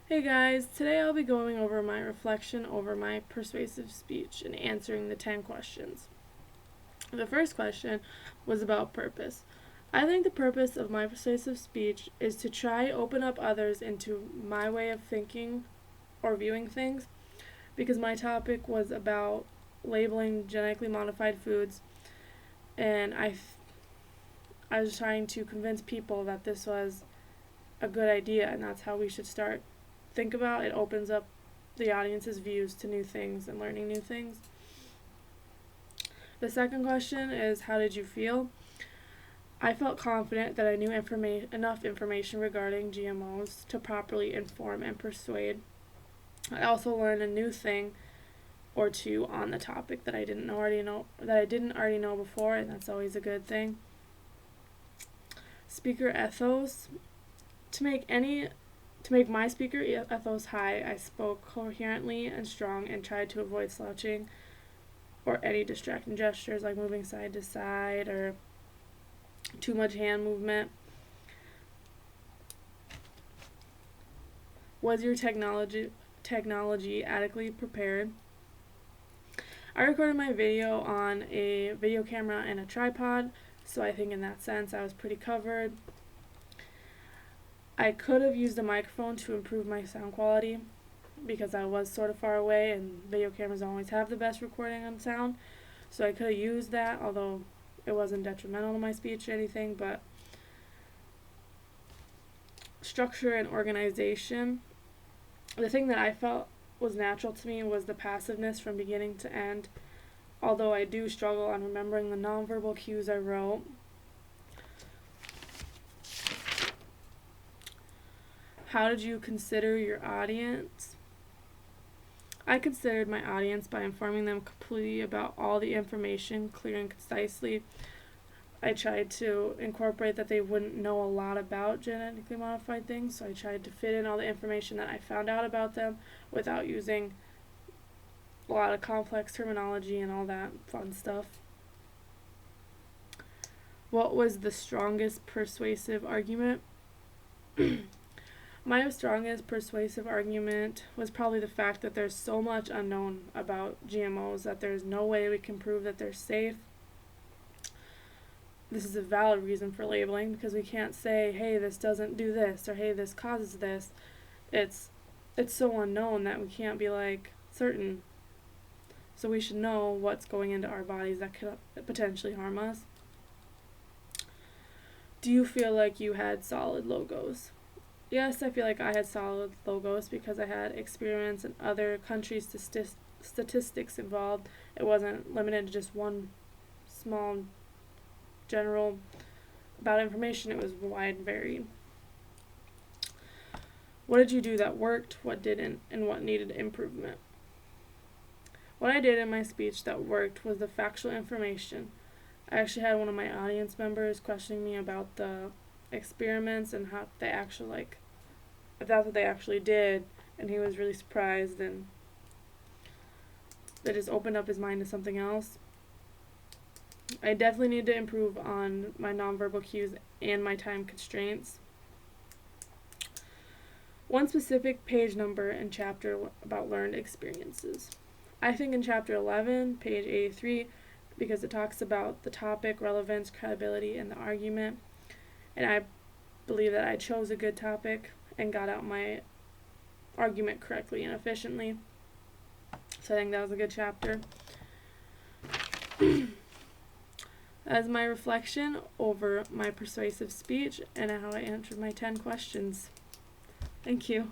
Hey guys, today I'll be going over my reflection over my persuasive speech and answering the 10 questions. The first question was about purpose. I think the purpose of my persuasive speech is to try open up others into my way of thinking or viewing things, because my topic was about labeling genetically modified foods, and I was trying to convince people that this was a good idea and that's how we should start think about. It opens up the audience's views to new things and learning new things. The second question is, how did you feel? I felt confident that I knew enough information regarding GMOs to properly inform and persuade. I also learned a new thing or two on the topic that I didn't already know before, and that's always a good thing. Speaker ethos. To make my speaker ethos high, I spoke coherently and strong and tried to avoid slouching or any distracting gestures like moving side to side or too much hand movement. Was your technology adequately prepared? I recorded my video on a video camera and a tripod, so I think in that sense I was pretty covered. I could have used a microphone to improve my sound quality because I was sort of far away, and video cameras don't always have the best recording on sound, so I could have used that, although it wasn't detrimental to my speech or anything. But structure and organization. The thing that I felt was natural to me was the passiveness from beginning to end, although I do struggle on remembering the nonverbal cues I wrote. How did you consider your audience? I considered my audience by informing them completely about all the information, clear and concisely. I tried to incorporate that they wouldn't know a lot about genetically modified things, so I tried to fit in all the information that I found out about them without using a lot of complex terminology and all that fun stuff. What was the strongest persuasive argument? My strongest persuasive argument was probably the fact that there's so much unknown about GMOs that there's no way we can prove that they're safe. This is a valid reason for labeling, because we can't say, hey, this doesn't do this, or hey, this causes this. It's so unknown that we can't be certain. So we should know what's going into our bodies that could potentially harm us. Do you feel like you had solid logos? Yes, I feel like I had solid logos because I had experience in other countries' statistics involved. It wasn't limited to just one small general about information. It was wide and varied. What did you do that worked, what didn't, and what needed improvement? What I did in my speech that worked was the factual information. I actually had one of my audience members questioning me about the experiments and how they actually if that's what they actually did, and he was really surprised, and that just opened up his mind to something else. I definitely need to improve on my nonverbal cues and my time constraints. One specific page number and chapter about learned experiences. I think in chapter 11, page 83, because it talks about the topic, relevance, credibility, and the argument, and I believe that I chose a good topic and got out my argument correctly and efficiently. So I think that was a good chapter. As my reflection over my persuasive speech and how I answered my 10 questions. Thank you.